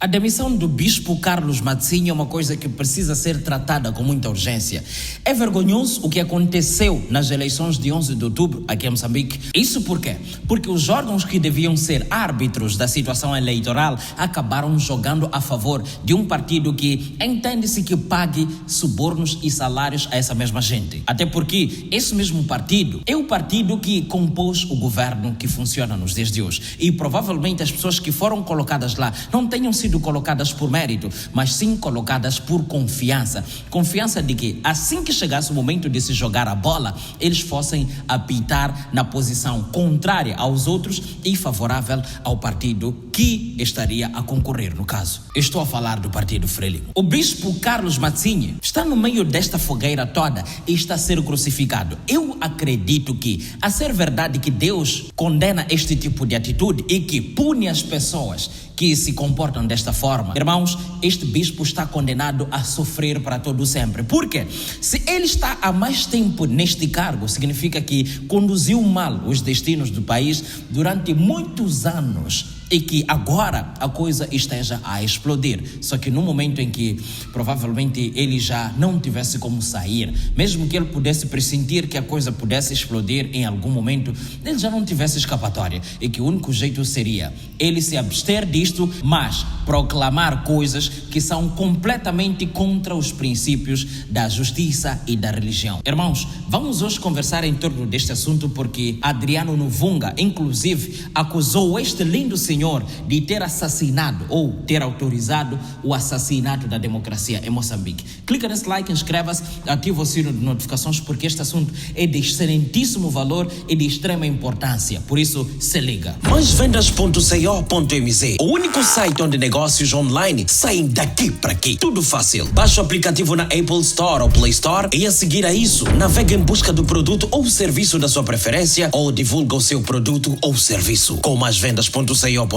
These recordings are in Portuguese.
A demissão do bispo Carlos Matzinha é uma coisa que precisa ser tratada com muita urgência. É vergonhoso o que aconteceu nas eleições de 11 de outubro aqui em Moçambique. Isso por quê? Porque os órgãos que deviam ser árbitros da situação eleitoral acabaram jogando a favor de um partido que entende-se que pague subornos e salários a essa mesma gente. Até porque esse mesmo partido é o partido que compôs o governo que funciona nos dias de hoje. E provavelmente as pessoas que foram colocadas lá não tenham sido colocadas por mérito, mas sim colocadas por confiança. Confiança de que assim que chegasse o momento de se jogar a bola, eles fossem apitar na posição contrária aos outros e favorável ao partido que estaria a concorrer no caso. Estou a falar do partido Frelimo. O bispo Carlos Matzinha está no meio desta fogueira toda e está a ser crucificado. Eu acredito que, a ser verdade que Deus condena este tipo de atitude e que pune as pessoas que se comportam desta forma, irmãos, este bispo está condenado a sofrer para todo sempre. Por quê? Se ele está há mais tempo neste cargo, significa que conduziu mal os destinos do país durante muitos anos e que agora a coisa esteja a explodir. Só que no momento em que provavelmente ele já não tivesse como sair, mesmo que ele pudesse pressentir que a coisa pudesse explodir em algum momento, ele já não tivesse escapatória e que o único jeito seria ele se abster disto, mas proclamar coisas que são completamente contra os princípios da justiça e da religião. Irmãos, vamos hoje conversar em torno deste assunto porque Adriano Novunga, inclusive, acusou este lindo senhor de ter assassinado ou ter autorizado o assassinato da democracia em Moçambique. Clica nesse like, inscreva-se, ativa o sino de notificações porque este assunto é de excelentíssimo valor e de extrema importância. Por isso, se liga. maisvendas.co.mz, o único site onde negócios online saem daqui para aqui. Tudo fácil. Baixe o aplicativo na Apple Store ou Play Store e a seguir a isso, navegue em busca do produto ou serviço da sua preferência ou divulga o seu produto ou serviço. Com maisvendas.co.mz,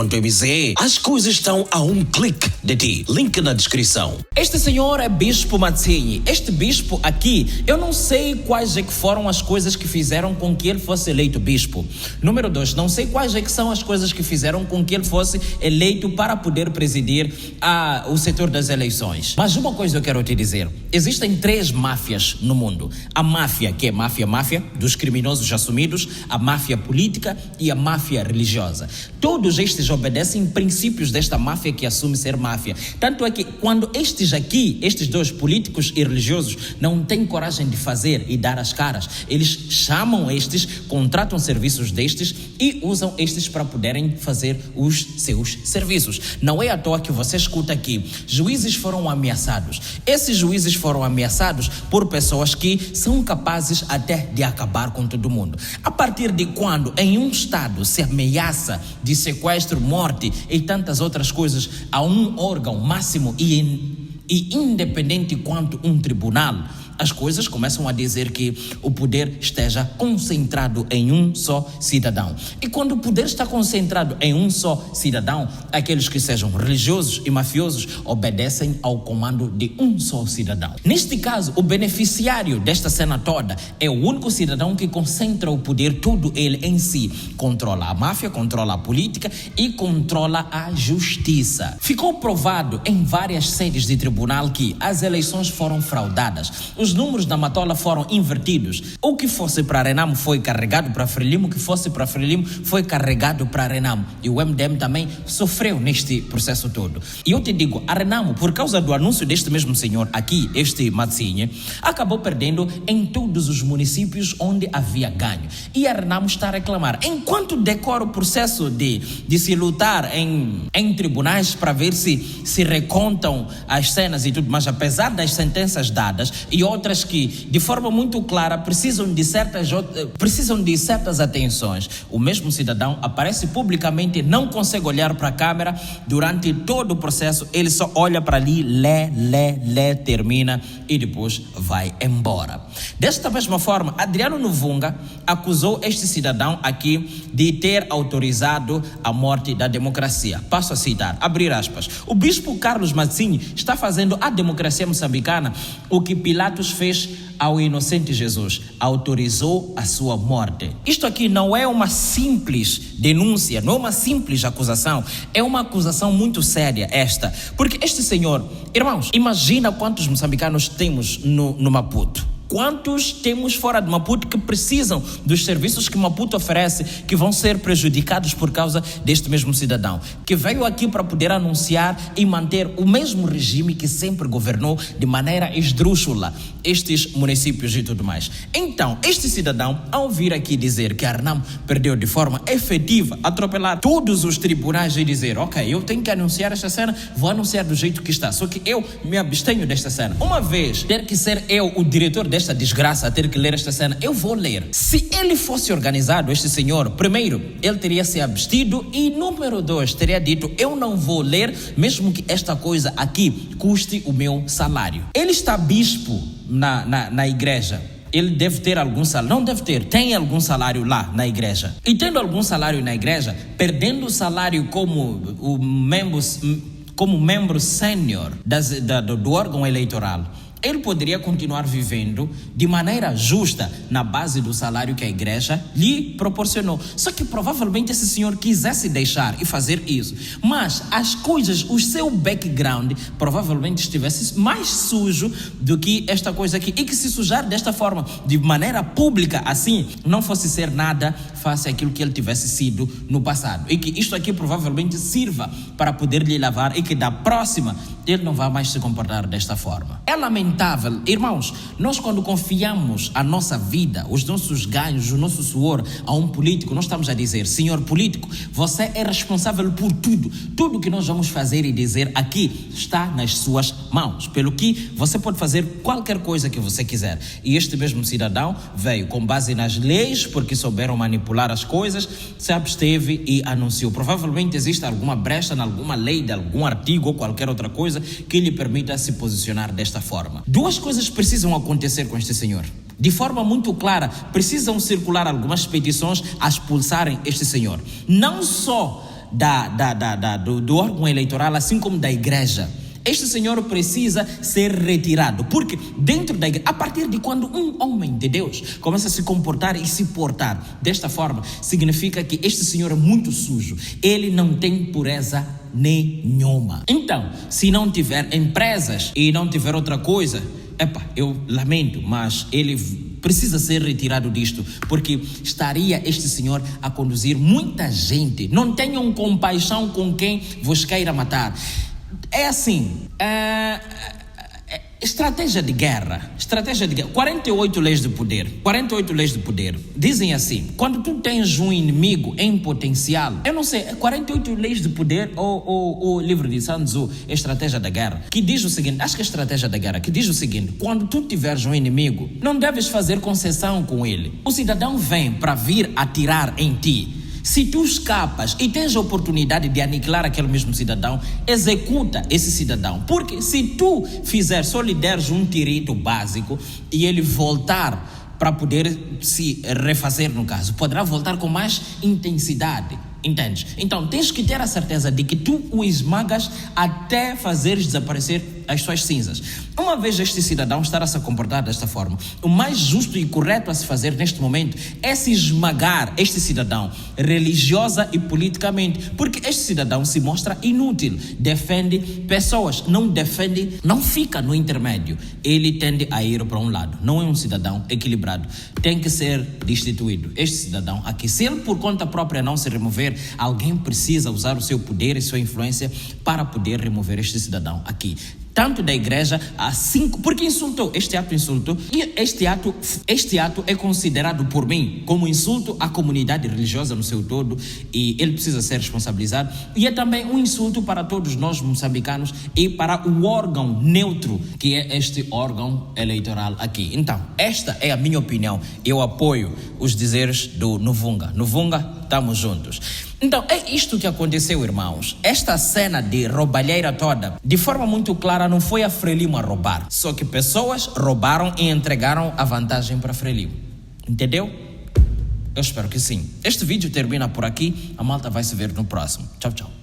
as coisas estão a um clique de ti. Link na descrição. Este senhor é Bispo Matzinha. Este bispo aqui, eu não sei quais é que foram as coisas que fizeram com que ele fosse eleito bispo. Número 2, não sei quais é que são as coisas que fizeram com que ele fosse eleito para poder presidir o setor das eleições. Mas uma coisa eu quero te dizer, existem 3 máfias no mundo. A máfia, que é máfia dos criminosos assumidos, a máfia política e a máfia religiosa. Todos estes obedecem princípios desta máfia que assume ser máfia. Tanto é que quando estes 2 políticos e religiosos não têm coragem de fazer e dar as caras, eles chamam estes, contratam serviços destes e usam estes para poderem fazer os seus serviços. Não é à toa que você escuta aqui, juízes foram ameaçados. Esses juízes foram ameaçados por pessoas que são capazes até de acabar com todo mundo. A partir de quando em um estado se ameaça de sequestro, morte e tantas outras coisas a um órgão máximo e independente quanto um tribunal, as coisas começam a dizer que o poder esteja concentrado em um só cidadão. E quando o poder está concentrado em um só cidadão, aqueles que sejam religiosos e mafiosos obedecem ao comando de um só cidadão. Neste caso, o beneficiário desta cena toda é o único cidadão que concentra o poder todo ele em si. Controla a máfia, controla a política e controla a justiça. Ficou provado em várias sedes de tribunal que as eleições foram fraudadas. Os números da Matola foram invertidos. O que fosse para Renamo foi carregado para Frelimo, o que fosse para Frelimo foi carregado para Renamo. E o MDM também sofreu neste processo todo. E eu te digo, a Renamo, por causa do anúncio deste mesmo senhor aqui, este Matzinha, acabou perdendo em todos os municípios onde havia ganho. E a Renamo está a reclamar. Enquanto decora o processo de se lutar em tribunais para ver se recontam as cenas e tudo, mas apesar das sentenças dadas e outras que, de forma muito clara, precisam de certas atenções. O mesmo cidadão aparece publicamente, não consegue olhar para a câmera durante todo o processo, ele só olha para ali, lê, termina e depois vai embora. Desta mesma forma, Adriano Novunga acusou este cidadão aqui de ter autorizado a morte da democracia. Passo a citar, abrir aspas. O bispo Carlos Matzinha está fazendo à democracia moçambicana o que Pilatos Pilatos fez ao inocente Jesus? Autorizou a sua morte. Isto aqui não é uma simples denúncia, não é uma simples acusação, é uma acusação muito séria esta, porque este senhor, irmãos, imagina quantos moçambicanos temos no Maputo. Quantos temos fora de Maputo que precisam dos serviços que Maputo oferece, que vão ser prejudicados por causa deste mesmo cidadão, que veio aqui para poder anunciar e manter o mesmo regime que sempre governou de maneira esdrúxula estes municípios e tudo mais. Então, este cidadão, ao vir aqui dizer que Arnam perdeu de forma efetiva, atropelar todos os tribunais e dizer, ok, eu tenho que anunciar esta cena, vou anunciar do jeito que está, só que eu me abstenho desta cena. Uma vez ter que ser eu o diretor desta desgraça a ter que ler esta cena, eu vou ler. Se ele fosse organizado, este senhor, primeiro, ele teria se abstido e número 2, teria dito, eu não vou ler, mesmo que esta coisa aqui custe o meu salário. Ele está bispo na igreja. Ele deve ter algum salário, não deve ter, tem algum salário lá na igreja. E tendo algum salário na igreja, perdendo o salário como membro sênior do órgão eleitoral, ele poderia continuar vivendo de maneira justa na base do salário que a igreja lhe proporcionou. Só que provavelmente esse senhor quisesse deixar e fazer isso. Mas as coisas, o seu background provavelmente estivesse mais sujo do que esta coisa aqui. E que se sujar desta forma, de maneira pública, assim, não fosse ser nada face àquilo que ele tivesse sido no passado. E que isto aqui provavelmente sirva para poder lhe lavar e que da próxima ele não vai mais se comportar desta forma. É lamentável, irmãos, nós quando confiamos a nossa vida, os nossos ganhos, o nosso suor a um político, nós estamos a dizer, senhor político, você é responsável por tudo. Tudo que nós vamos fazer e dizer aqui está nas suas mãos, pelo que você pode fazer qualquer coisa que você quiser. E este mesmo cidadão veio com base nas leis, porque souberam manipular as coisas, se absteve e anunciou. Provavelmente existe alguma brecha em alguma lei, de algum artigo ou qualquer outra coisa que lhe permita se posicionar desta forma. Duas coisas precisam acontecer com este senhor. De forma muito clara, precisam circular algumas petições a expulsarem este senhor. Não só do órgão eleitoral, assim como da igreja. Este senhor precisa ser retirado, porque dentro da igreja, a partir de quando um homem de Deus começa a se comportar e se portar desta forma, significa que este senhor é muito sujo, ele não tem pureza nenhuma. Então, se não tiver empresas e não tiver outra coisa, eu lamento, mas ele precisa ser retirado disto, porque estaria este senhor a conduzir muita gente. Não tenham compaixão com quem vos queira matar. É assim, estratégia de guerra, 48 leis de poder, dizem assim, quando tu tens um inimigo em potencial, eu não sei, 48 leis de poder ou o livro de Sun Tzu, estratégia da guerra, que diz o seguinte, acho que é estratégia da guerra, que diz o seguinte, quando tu tiveres um inimigo, não deves fazer concessão com ele, o cidadão vem para vir atirar em ti. Se tu escapas e tens a oportunidade de aniquilar aquele mesmo cidadão, executa esse cidadão. Porque se tu só lhe deres um tirito básico e ele voltar para poder se refazer no caso, poderá voltar com mais intensidade. Entendes? Então tens que ter a certeza de que tu o esmagas até fazeres desaparecer as suas cinzas. Uma vez este cidadão estar a se comportar desta forma, o mais justo e correto a se fazer neste momento é se esmagar este cidadão religiosa e politicamente, porque este cidadão se mostra inútil, defende pessoas, não fica no intermédio, ele tende a ir para um lado, não é um cidadão equilibrado, tem que ser destituído. Este cidadão aqui, se ele por conta própria não se remover, alguém precisa usar o seu poder e sua influência para poder remover este cidadão aqui. Tanto da igreja, porque insultou, este ato insultou, e este ato é considerado por mim como insulto à comunidade religiosa no seu todo, e ele precisa ser responsabilizado, e é também um insulto para todos nós moçambicanos e para o órgão neutro, que é este órgão eleitoral aqui. Então, esta é a minha opinião, eu apoio os dizeres do Novunga, estamos juntos. Então, é isto que aconteceu, irmãos. Esta cena de roubalheira toda, de forma muito clara, não foi a Frelimo a roubar. Só que pessoas roubaram e entregaram a vantagem para Frelimo. Entendeu? Eu espero que sim. Este vídeo termina por aqui. A malta vai se ver no próximo. Tchau, tchau.